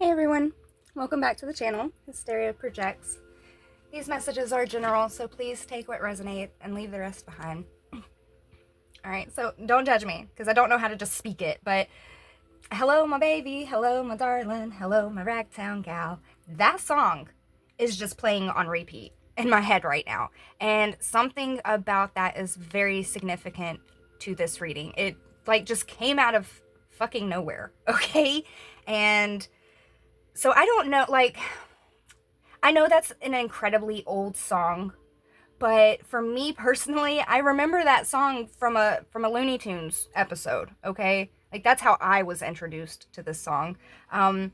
Hey everyone, welcome back to the channel, Hysteria Projects. These messages are general, so please take what resonates and leave the rest behind. Alright, so don't judge me, because I don't know how to just speak it, but hello my baby, hello my darling, hello my ragtown gal. That song is just playing on repeat in my head right now, and something about that is very significant to this reading. It just came out of fucking nowhere, okay? And so I don't know, I know that's an incredibly old song, but for me personally, I remember that song from a Looney Tunes episode, okay? Like that's how I was introduced to this song. And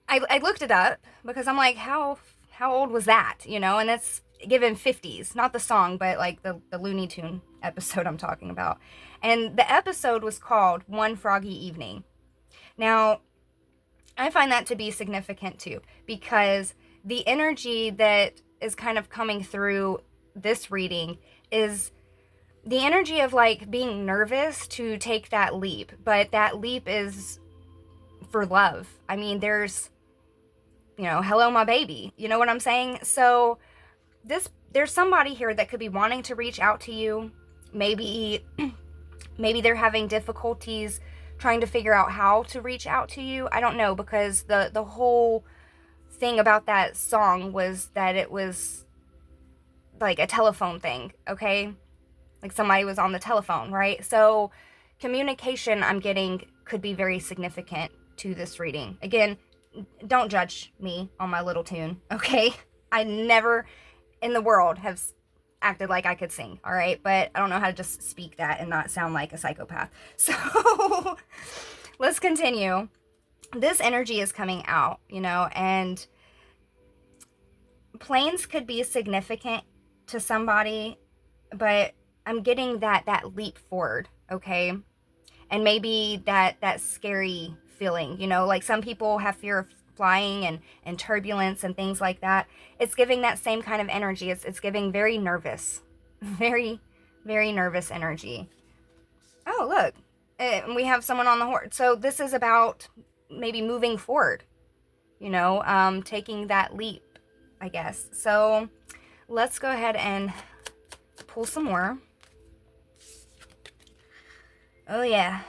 I looked it up because I'm like, how old was that? And it's given 50s, not the song, but like the Looney Tune episode I'm talking about. And the episode was called One Froggy Evening. Now, I find that to be significant too, because the energy that is kind of coming through this reading is the energy of like being nervous to take that leap, but that leap is for love. I mean, hello, my baby. You know what I'm saying? So there's somebody here that could be wanting to reach out to you. Maybe maybe they're having difficulties trying to figure out how to reach out to you. I don't know, because the whole thing about that song was that it was like a telephone thing, okay? Like somebody was on the telephone, right? So communication, I'm getting, could be very significant to this reading. Again, don't judge me on my little tune, okay? I never in the world have acted like I could sing, all right? But I don't know how to just speak that and not sound like a psychopath. So let's continue. This energy is coming out, and planes could be significant to somebody, but I'm getting that leap forward, okay? And maybe that scary feeling, like some people have fear of flying and turbulence and things like that. It's giving that same kind of energy. It's giving very nervous, very, very nervous energy. Oh, look, we have someone on the horse. So this is about maybe moving forward, taking that leap, I guess. So let's go ahead and pull some more. Oh yeah,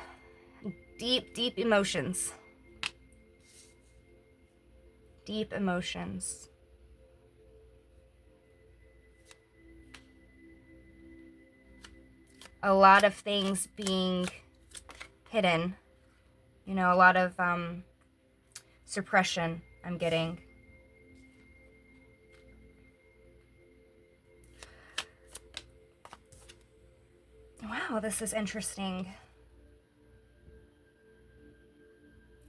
deep, deep emotions. Deep emotions. A lot of things being hidden. A lot of suppression I'm getting. Wow, this is interesting.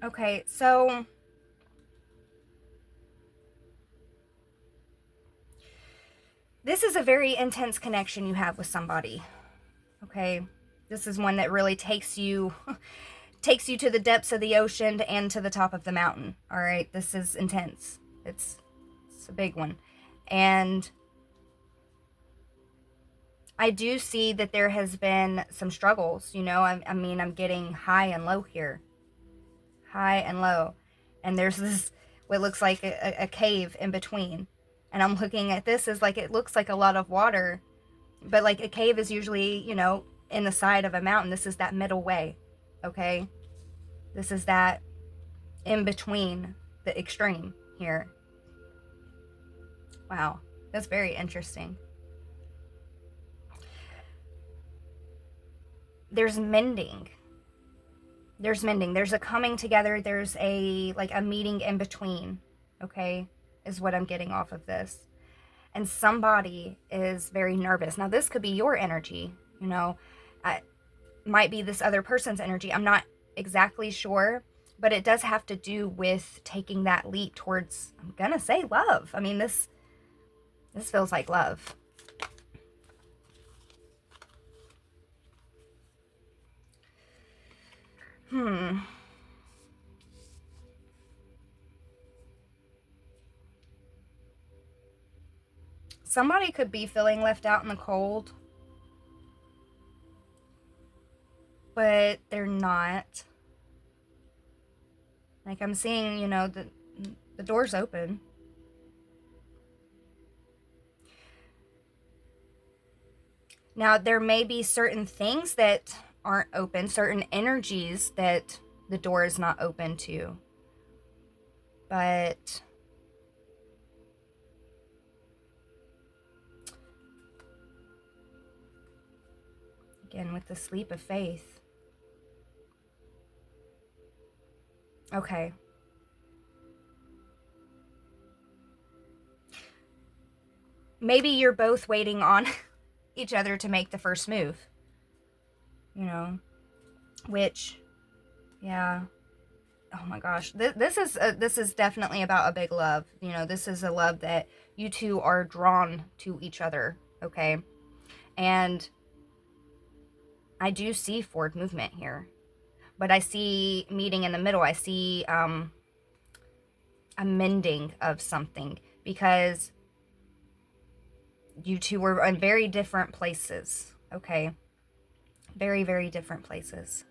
Okay, so this is a very intense connection you have with somebody. Okay, this is one that really takes you to the depths of the ocean and to the top of the mountain. All right, this is intense. It's a big one. And I do see that there has been some struggles, I mean, I'm getting high and low here. High and low. And there's this, what looks like a cave in between. And I'm looking at this as like, it looks like a lot of water. But like a cave is usually, in the side of a mountain. This is that middle way, okay? This is that in between, the extreme here. Wow, that's very interesting. There's mending. There's mending. There's a coming together. There's a meeting in between, okay, is what I'm getting off of this. And somebody is very nervous. Now, this could be your energy, might be this other person's energy. I'm not exactly sure, but it does have to do with taking that leap towards, I'm gonna say, love. I mean, this feels like love. Somebody could be feeling left out in the cold, but they're not. Like I'm seeing, you know, the door's open. Now, there may be certain things that aren't open, certain energies that the door is not open to. But again, with the sleep of faith. Okay. Maybe you're both waiting on each other to make the first move. You know, which, yeah. Oh my gosh, this is definitely about a big love. You know, this is a love that you two are drawn to each other. Okay, and I do see forward movement here, but I see meeting in the middle. I see a mending of something, because you two were in very different places. Okay, very, very different places.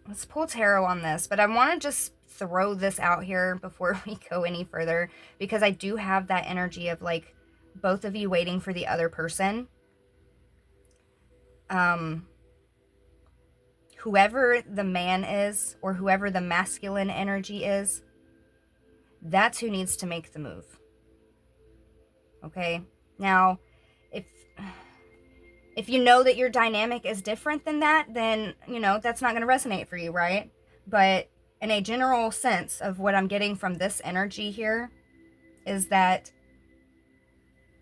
Let's pull tarot on this, but I want to just throw this out here before we go any further, because I do have that energy of like both of you waiting for the other person. Whoever the man is, or whoever the masculine energy is, that's who needs to make the move. Okay? Now, if you know that your dynamic is different than that, then, you know, that's not going to resonate for you, right? But in a general sense of what I'm getting from this energy here is that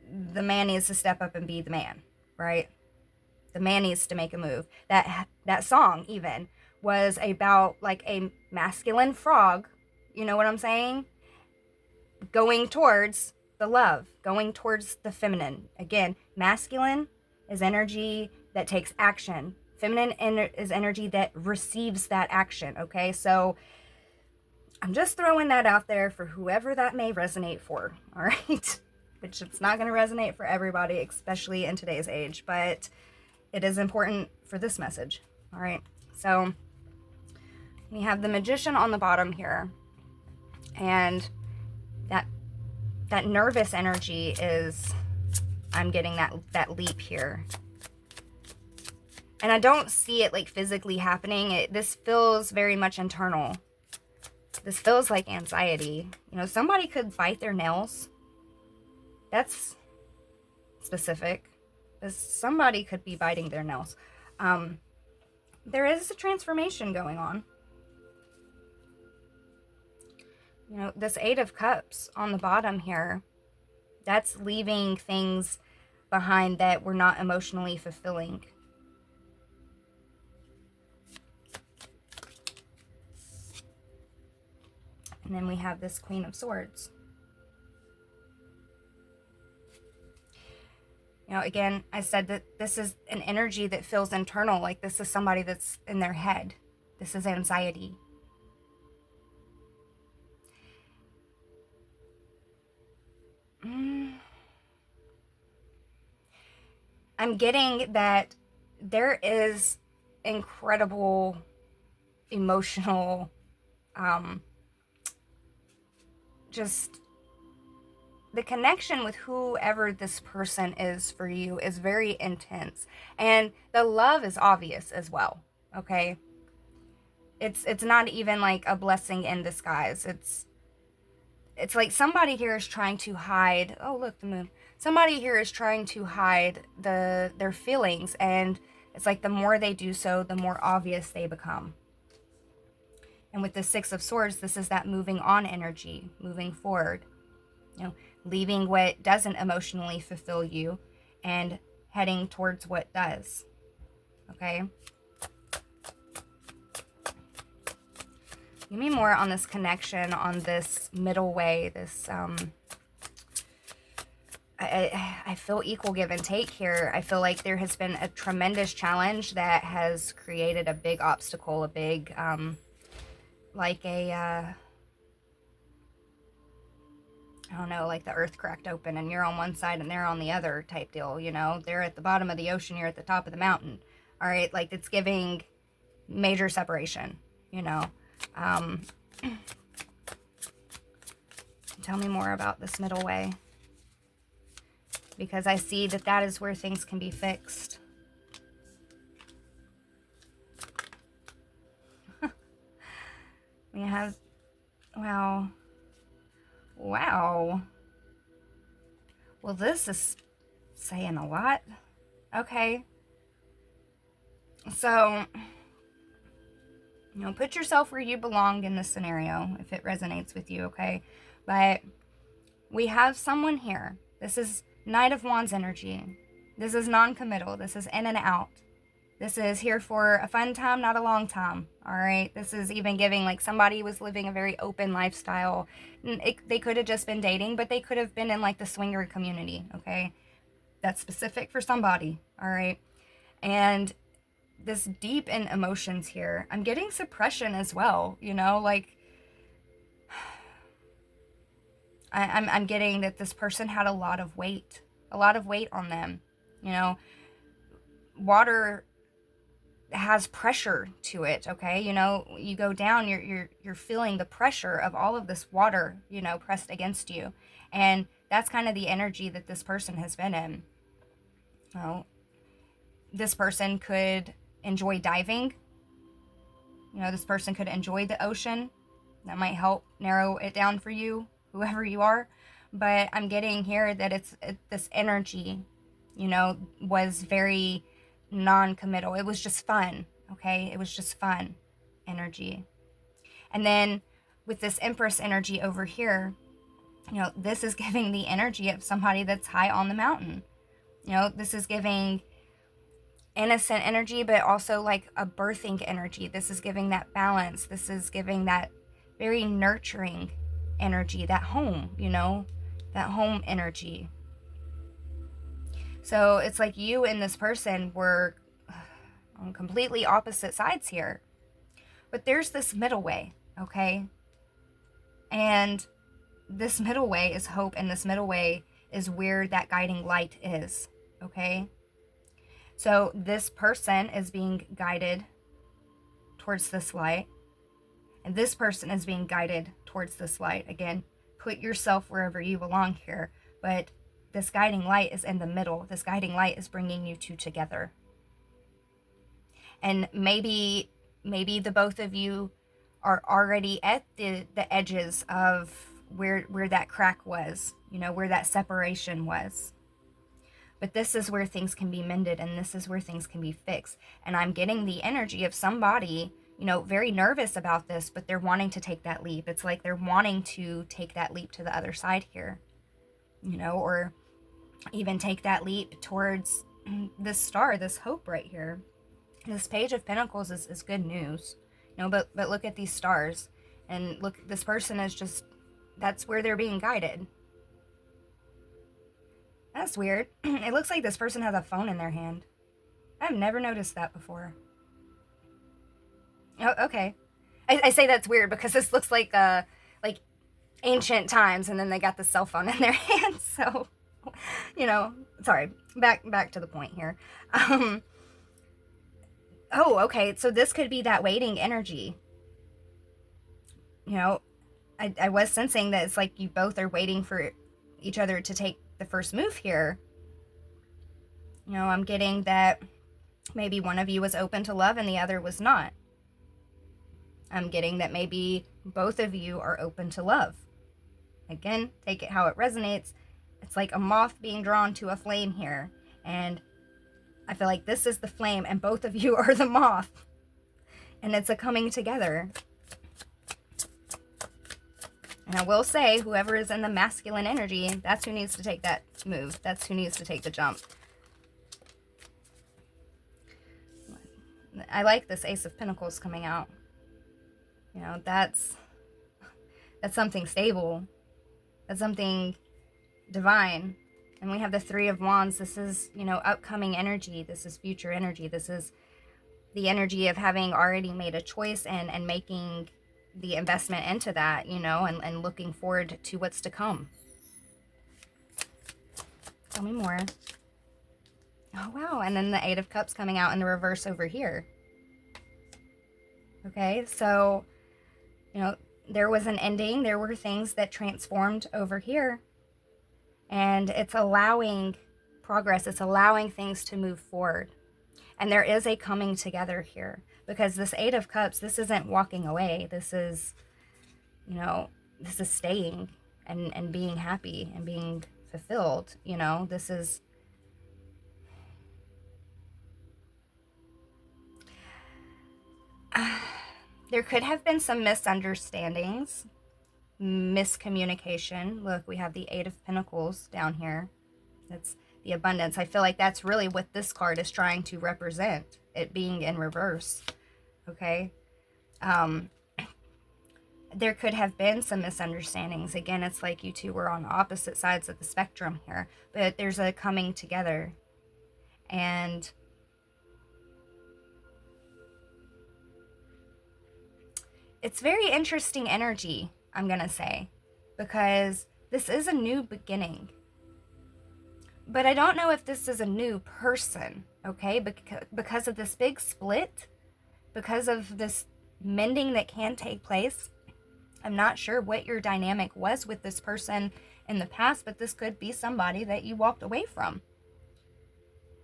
the man needs to step up and be the man, right? The man needs to make a move. That song even was about like a masculine frog, you know what I'm saying? Going towards the love, going towards the feminine. Again, masculine is energy that takes action. Feminine is energy that receives that action, okay? So I'm just throwing that out there for whoever that may resonate for, all right? Which it's not going to resonate for everybody, especially in today's age, but it is important for this message, all right? So we have the Magician on the bottom here, and that nervous energy is, I'm getting that leap here. And I don't see it like physically happening. This feels very much internal. This feels like anxiety. You know, somebody could bite their nails. That's specific. Somebody could be biting their nails. There is a transformation going on. You know, this Eight of Cups on the bottom here, that's leaving things behind that were not emotionally fulfilling. And then we have this Queen of Swords. You know, again, I said that this is an energy that feels internal, like this is somebody that's in their head. This is anxiety. I'm getting that there is incredible emotional, just the connection with whoever this person is for you is very intense. And the love is obvious as well, okay? It's not even like a blessing in disguise. It's like somebody here is trying to hide, oh look, the moon. Somebody here is trying to hide their feelings, and it's like the more they do so, the more obvious they become. And with the Six of Swords, this is that moving on energy, moving forward. You know, leaving what doesn't emotionally fulfill you and heading towards what does. Okay? Give me more on this connection, on this middle way, this, I feel equal give and take here. I feel like there has been a tremendous challenge that has created a big obstacle, a big, like a, I don't know, like the earth cracked open and you're on one side and they're on the other type deal, you know? They're at the bottom of the ocean, you're at the top of the mountain. All right, like it's giving major separation, you know. Tell me more about this middle way, because I see that that is where things can be fixed. We have, wow. Wow. Well, this is saying a lot. Okay. So, you know, put yourself where you belong in this scenario, if it resonates with you, okay? But we have someone here. This is Knight of Wands energy. This is non-committal. This is in and out. This is here for a fun time, not a long time, all right? This is even giving like somebody was living a very open lifestyle. They could have just been dating, but they could have been in like the swinger community, okay? That's specific for somebody, all right? And this deep in emotions here. I'm getting suppression as well, you know, like I'm getting that this person had a lot of weight on them, you know. Water has pressure to it, okay? You know, you go down, you're feeling the pressure of all of this water, you know, pressed against you. And that's kind of the energy that this person has been in. Well, this person could enjoy diving. You know, this person could enjoy the ocean. That might help narrow it down for you, whoever you are. But I'm getting here that it's this energy, you know, was very non-committal. It was just fun, okay? It was just fun energy. And then with this Empress energy over here, you know, this is giving the energy of somebody that's high on the mountain. You know, this is giving innocent energy, but also like a birthing energy. This is giving that balance. This is giving that very nurturing energy, that home, you know, that home energy. So it's like you and this person were on completely opposite sides here. But there's this middle way, okay? And this middle way is hope, and this middle way is where that guiding light is, okay? So this person is being guided towards this light, and this person is being guided towards this light. Again, put yourself wherever you belong here, but this guiding light is in the middle. This guiding light is bringing you two together. And maybe the both of you are already at the edges of where that crack was, you know, where that separation was. But this is where things can be mended, and this is where things can be fixed. And I'm getting the energy of somebody, you know, very nervous about this, but they're wanting to take that leap. It's like they're wanting to take that leap to the other side here, you know, or even take that leap towards this star, this hope right here. This Page of Pentacles is good news, you know, but look at these stars, and look, this person is just, that's where they're being guided. That's weird. It looks like this person has a phone in their hand. I've never noticed that before. Oh, okay. I say that's weird because this looks like ancient times, and then they got the cell phone in their hands. So, you know, sorry. Back to the point here. Oh, okay. So this could be that waiting energy. You know, I was sensing that it's like you both are waiting for each other to take the first move here. You know, I'm getting that maybe one of you was open to love and the other was not. I'm getting that maybe both of you are open to love. Again, take it how it resonates. It's like a moth being drawn to a flame here. And I feel like this is the flame and both of you are the moth. And it's a coming together. And I will say, whoever is in the masculine energy, that's who needs to take that move. That's who needs to take the jump. I like this Ace of Pentacles coming out. You know, that's something stable. That's something divine. And we have the Three of Wands. This is, you know, upcoming energy. This is future energy. This is the energy of having already made a choice and making the investment into that, you know, and looking forward to what's to come. Tell me more. Oh, wow. And then the Eight of Cups coming out in the reverse over here. Okay, so, there was an ending. There were things that transformed over here. And it's allowing progress. It's allowing things to move forward. And there is a coming together here. Because this Eight of Cups, this isn't walking away. This is, this is staying and being happy and being fulfilled. This is... there could have been some misunderstandings, miscommunication. Look, we have the Eight of Pentacles down here. That's the abundance. I feel like that's really what this card is trying to represent, it being in reverse. Okay. There could have been some misunderstandings. Again, it's like you two were on opposite sides of the spectrum here, but there's a coming together. And it's very interesting energy, I'm going to say, because this is a new beginning. But I don't know if this is a new person, okay? Because of this big split, because of this mending that can take place, I'm not sure what your dynamic was with this person in the past, but this could be somebody that you walked away from.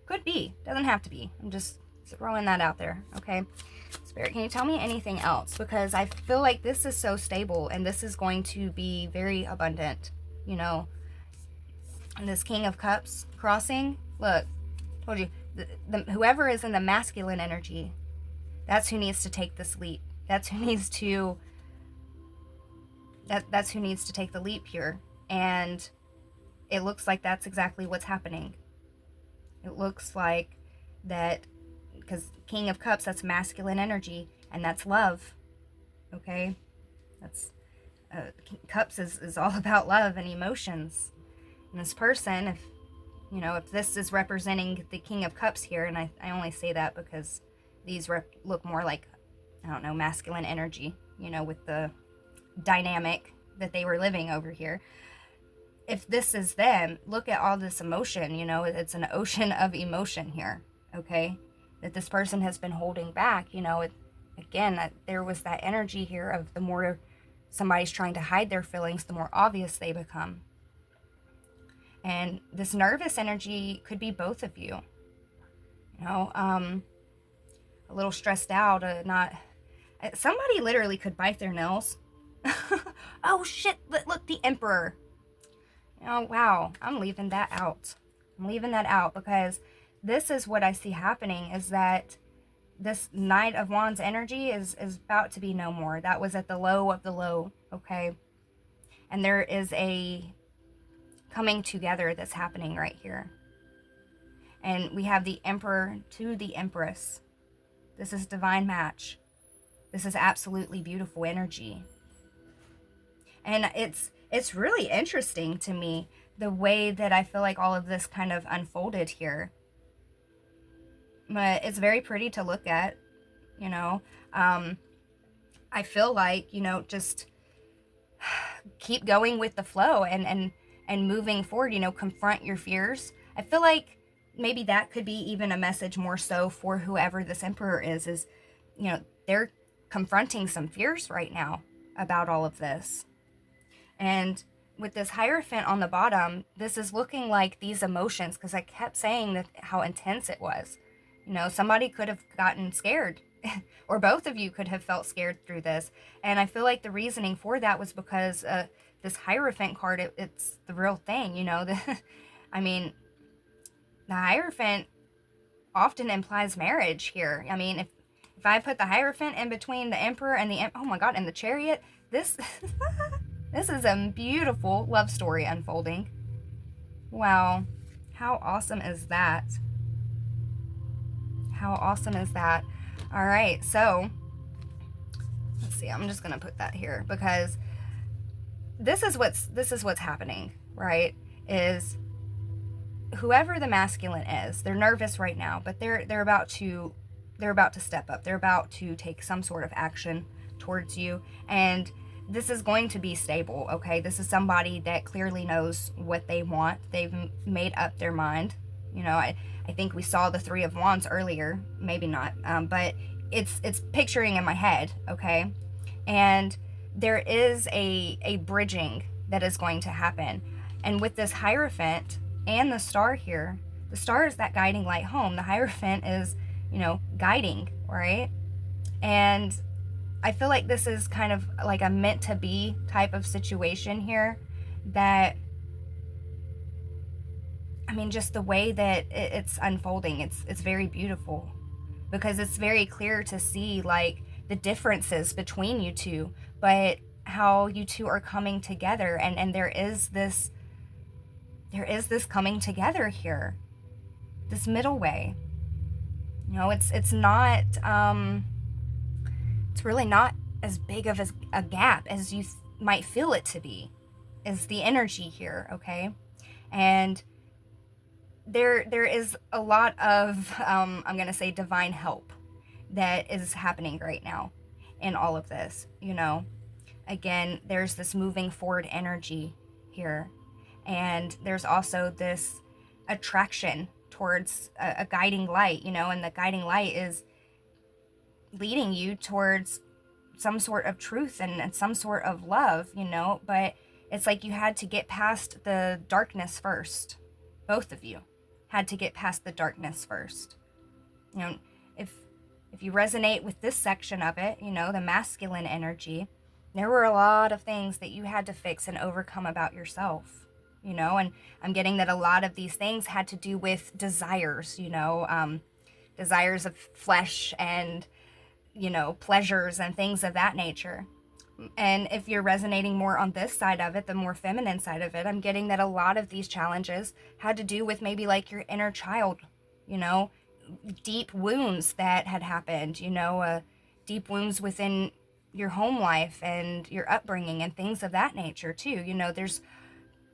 Could be. Doesn't have to be. I'm just throwing that out there, okay? Spirit, can you tell me anything else? Because I feel like this is so stable and this is going to be very abundant, And this King of Cups crossing, look, told you, whoever is in the masculine energy, that's who needs to take this leap. That's who needs to... That's who needs to take the leap here. And it looks like that's exactly what's happening. It looks like that, because King of Cups, that's masculine energy, and that's love. Okay? That's Cups is all about love and emotions. And this person, if this is representing the King of Cups here, and I only say that because these look more like, I don't know, masculine energy, with the dynamic that they were living over here. If this is them, look at all this emotion, it's an ocean of emotion here, okay? That this person has been holding back, again, there was that energy here of the more somebody's trying to hide their feelings, the more obvious they become. And this nervous energy could be both of you, a little stressed out, somebody literally could bite their nails. Oh shit, look, the Emperor. Wow, I'm leaving that out. Because this is what I see happening, is that this Knight of Wands energy is about to be no more. That was at the low of the low, okay? And there is a coming together that's happening right here. And we have the Emperor to the Empress. This is divine match. This is absolutely beautiful energy. And it's really interesting to me, the way that I feel like all of this kind of unfolded here. But it's very pretty to look at, I feel like, just keep going with the flow and moving forward, confront your fears. I feel like maybe that could be even a message more so for whoever this Emperor is, they're confronting some fears right now about all of this. And with this Hierophant on the bottom, this is looking like these emotions, because I kept saying that how intense it was. Somebody could have gotten scared, or both of you could have felt scared through this. And I feel like the reasoning for that was because this Hierophant card, it's the real thing, I mean, the Hierophant often implies marriage here. I mean, if I put the Hierophant in between the Emperor and oh my God, and the Chariot, this... This is a beautiful love story unfolding. Wow. How awesome is that? How awesome is that? All right, so let's see. I'm just going to put that here because this is what's happening, right? Is whoever the masculine is, they're nervous right now, but they're about to step up. They're about to take some sort of action towards you, and this is going to be stable, okay? This is somebody that clearly knows what they want. They've made up their mind. I think we saw the Three of Wands earlier. Maybe not. But it's picturing in my head, okay? And there is a bridging that is going to happen. And with this Hierophant and the star here, the star is that guiding light home. The Hierophant is, guiding, right? And I feel like this is kind of like a meant to be type of situation here, that, I mean, just the way that it's unfolding, it's very beautiful, because it's very clear to see like the differences between you two, but how you two are coming together, and there is this coming together here, this middle way. It's not it's really not as big of a gap as you might feel it to be, is the energy here, okay? And there is a lot of I'm going to say divine help that is happening right now in all of this. Again, there's this moving forward energy here, and there's also this attraction towards a guiding light, and the guiding light is leading you towards some sort of truth and some sort of love, but it's like you had to get past the darkness first. Both of you had to get past the darkness first. If you resonate with this section of it, the masculine energy, there were a lot of things that you had to fix and overcome about yourself, and I'm getting that a lot of these things had to do with desires, desires of flesh and, pleasures and things of that nature. And if you're resonating more on this side of it, the more feminine side of it, I'm getting that a lot of these challenges had to do with maybe like your inner child, deep wounds that had happened, deep wounds within your home life and your upbringing and things of that nature too.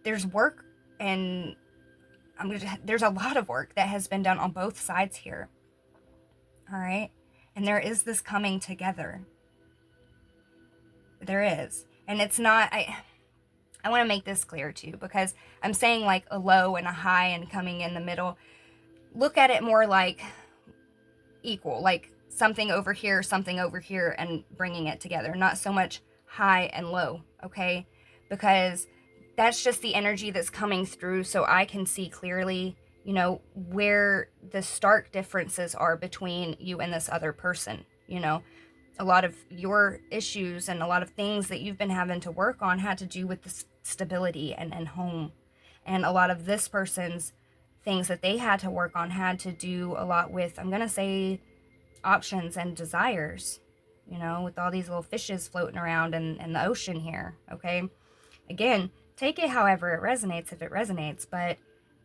There's work, and there's a lot of work that has been done on both sides here. All right. And there is this coming together. There is. And it's not, I want to make this clear too, because I'm saying like a low and a high and coming in the middle. Look at it more like equal, like something over here, and bringing it together. Not so much high and low, okay? Because that's just the energy that's coming through, so I can see clearly, where the stark differences are between you and this other person. A lot of your issues and a lot of things that you've been having to work on had to do with the stability and home. And a lot of this person's things that they had to work on had to do a lot with, I'm going to say, options and desires, with all these little fishes floating around in the ocean here, okay? Again, take it however it resonates, if it resonates, but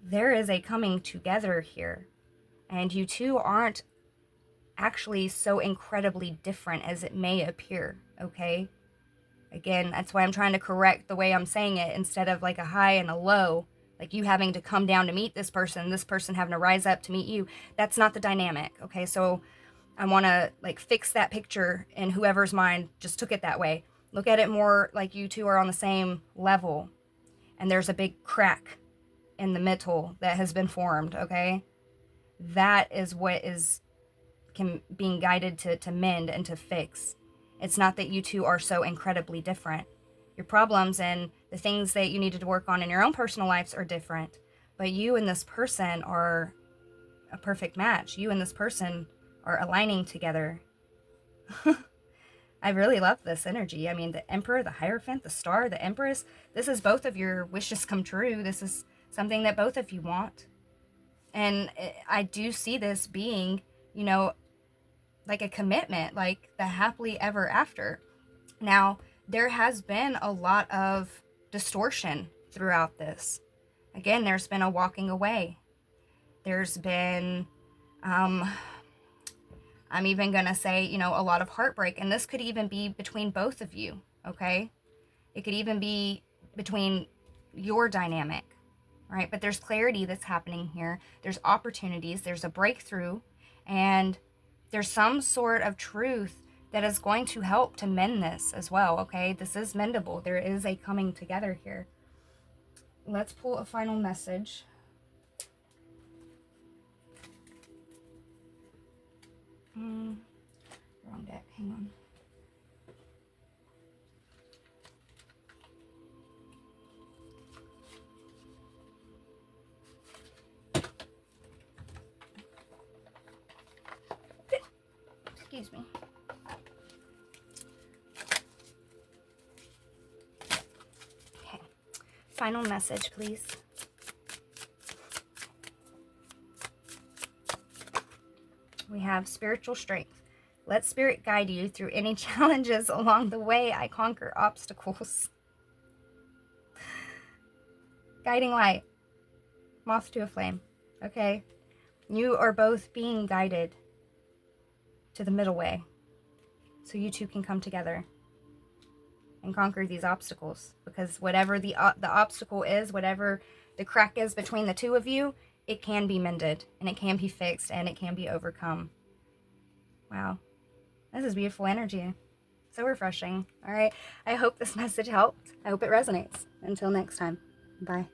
there is a coming together here. And you two aren't actually so incredibly different as it may appear, okay? Again, that's why I'm trying to correct the way I'm saying it, instead of like a high and a low, like you having to come down to meet this person having to rise up to meet you. That's not the dynamic, okay? So I want to like fix that picture in whoever's mind just took it that way. Look at it more like you two are on the same level, and there's a big crack in the middle that has been formed, okay? That is what is being guided to mend and to fix. It's not that you two are so incredibly different. Your problems and the things that you needed to work on in your own personal lives are different, but you and this person are a perfect match. You and this person are aligning together. I really love this energy. I mean, the Emperor, the Hierophant, the Star, the Empress, this is both of your wishes come true. This is something that both of you want. And I do see this being, like a commitment, like the happily ever after. Now, there has been a lot of distortion throughout this. Again, there's been a walking away. There's been, I'm even going to say, a lot of heartbreak. And this could even be between both of you, okay? It could even be between your dynamic, right? But there's clarity that's happening here. There's opportunities. There's a breakthrough. And there's some sort of truth that is going to help to mend this as well, okay? This is mendable. There is a coming together here. Let's pull a final message. wrong deck. Hang on. Excuse me. Okay. Final message, please. We have spiritual strength. Let spirit guide you through any challenges along the way. I conquer obstacles. Guiding light. Moth to a flame. Okay? You are both being guided to the middle way. So you two can come together and conquer these obstacles. Because whatever the obstacle is, whatever the crack is between the two of you, it can be mended, and it can be fixed, and it can be overcome. Wow. This is beautiful energy. So refreshing. All right. I hope this message helped. I hope it resonates. Until next time. Bye.